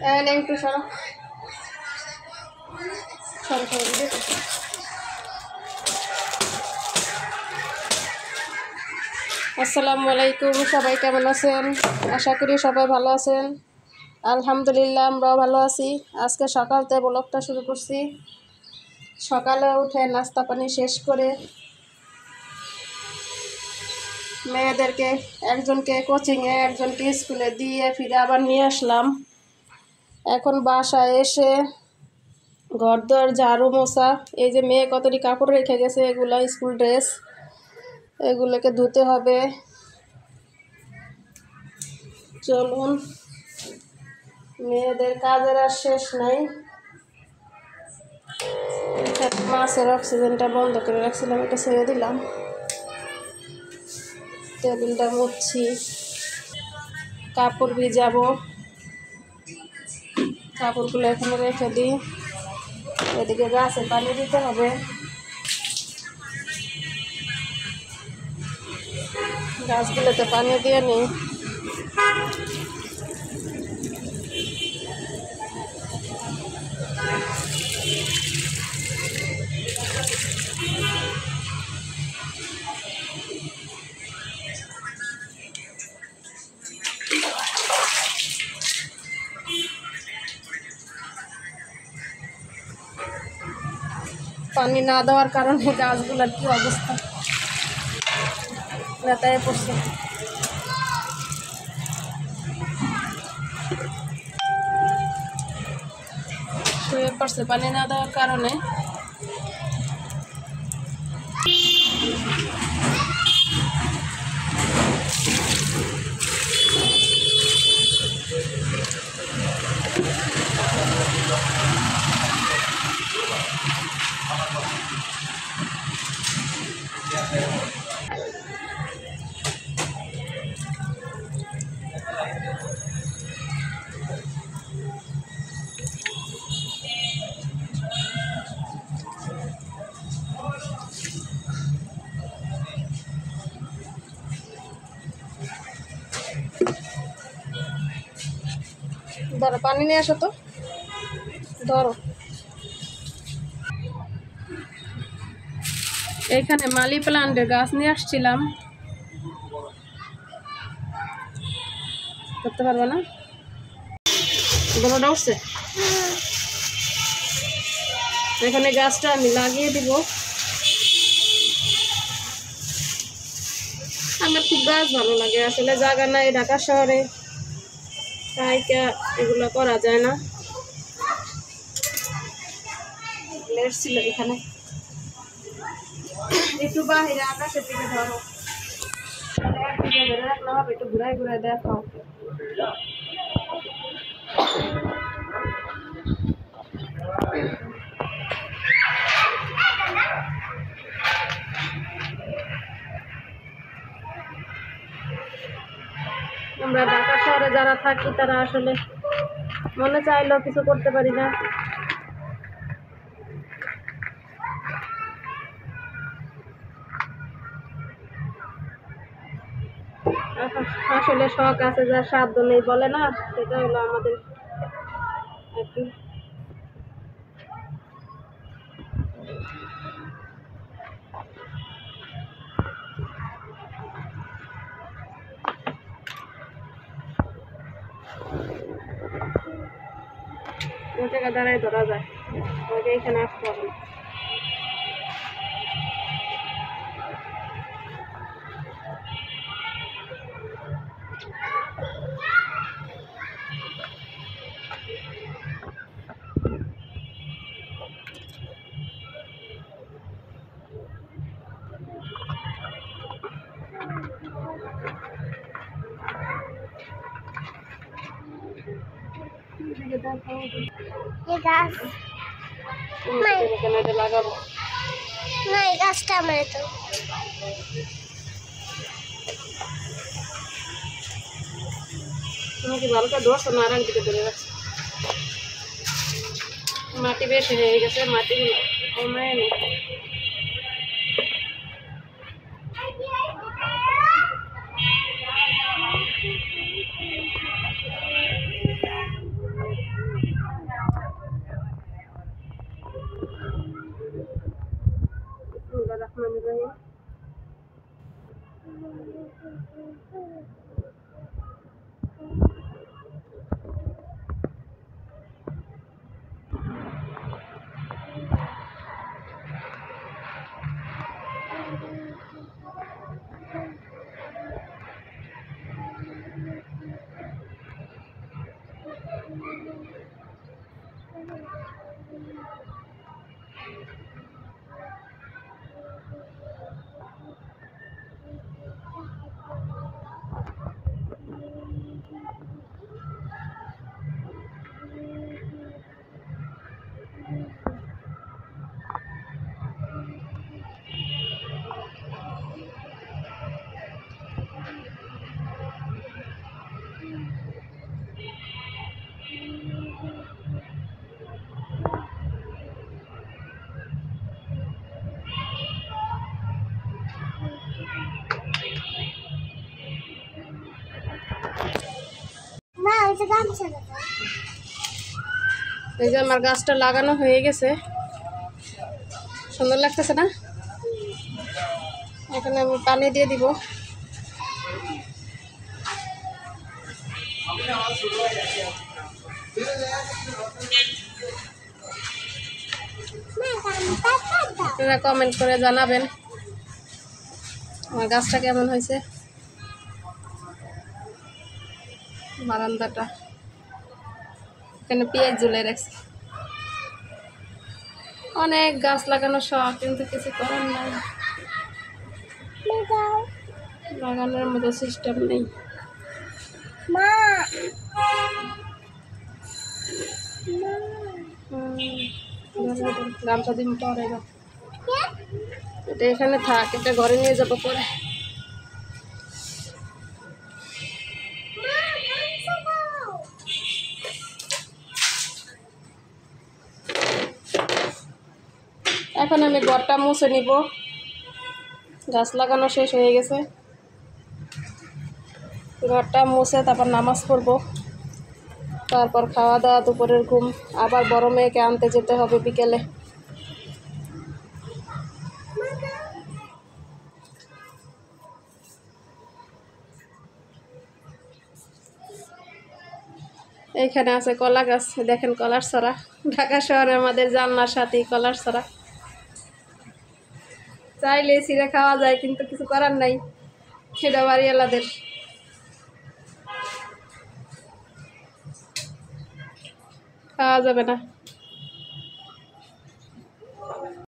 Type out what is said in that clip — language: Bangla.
একটু সরো সরো সরো ভিডিও করছি। আসসালামু আলাইকুম, সবাই কেমন আছেন? আশা করি সবাই ভালো আছেন। আলহামদুলিল্লাহ আমরাও ভালো আছি। আজকে সকালতে ব্লগটা শুরু করছি। সকালে উঠে নাস্তা পানি শেষ করে মেয়েদেরকে একজনকে কোচিংয়ে একজনকে স্কুলে দিয়ে ফিরে আবার নিয়ে আসলাম। এখন বাসায় এসে ঘর দর ঝাড়ু মোছা, এই যে মেয়ে কতটি কাপড় রেখে গেছে, এগুলা স্কুল ড্রেস, এগুলোকে ধুতে হবে। চলুন, মেয়েদের কাজের আর শেষ নাই। মাছের অক্সিজেনটা বন্ধ করে রাখছিলাম, এটা ছেড়ে দিলাম। টেবিলটা মুছছি, কাপড় ভিজাবো, কাপড়গুলো এখানে রেখে দিই। এদিকে গাছে পানি দিতে হবে, গাছগুলোতে পানি দিয়ে নিই। পানি না দেওয়ার কারণে গাছগুলোর কি অবস্থা, নেতায় পড়ছে। শুয়ে পড়ছে পানি না দেওয়ার কারণে। ধরো পানি নিয়ে আসো তো, ধরো। এখানে মালি প্লান্টের গাছ নিয়ে আসছিলাম, করতে পারবো না, গলাটা উঠছে। এখানে গাছটা আমি লাগিয়ে দিব। আমার খুব গাছ ভালো লাগে, আসলে জায়গা নাই ঢাকা শহরে, তাই এগুলো করা যায় না। ছিল এখানে একটু বাহিরে আকাশের দিকে ধরো, রাখলে হবে, একটু ঘুরাই ঘুরাই দেখাও। আমরা ঢাকা শহরে যারা থাকি তারা আসলে মনে চাইলেও কিছু করতে পারি না। আসলে শখ আছে যার সাধ্য নেই বলে না, সেটা হলো আমাদের আর কি। ওই জায়গায় দাঁড়ায় ধরা যায়, ওকে এখানে আসতে হবে না। লাগাবো না এই গাছটা আমার, তো তুমি কি ভালো করে ধরছো না? আর দিকে ধরে রাখছো, মাটি বেশি হয়ে গেছে, মাটি কমায় নি। এই যে আমার গাছটা লাগানো হয়ে গেছে, সুন্দর লাগতেছে না? এখানে আমি পানি দিয়ে দিব। আপনারা কমেন্ট করে জানাবেন আমার গাছটা কেমন হয়েছে। বারান্দাটা এখানে পেঁয়াজ ঝুলে রাখছি। অনেক গাছ লাগানো শখ, কিন্তু কিছু করার নাই, লাগানোর মতো সিস্টেম নেই। গামছা দিন পরে এটা এখানে থাক, এটা ঘরে নিয়ে যাবো পরে। এখন আমি ঘরটা মুছে নিব, গাছ লাগানো শেষ হয়ে গেছে। ঘরটা মুছে তারপর নামাজ পড়বো, তারপর খাওয়া দাওয়া, দুপুরের ঘুম। আবার বড় মেয়েকে আনতে যেতে হবে বিকেলে। এইখানে আছে কলা গাছ, দেখেন কলার ছড়া। ঢাকা শহরে আমাদের জানলার সাথেই কলার ছড়া। চাইলে ছিঁড়ে খাওয়া যায়, কিন্তু কিছু করার নাই, সেটা বাড়িওয়ালাদের। খাওয়া যাবে না।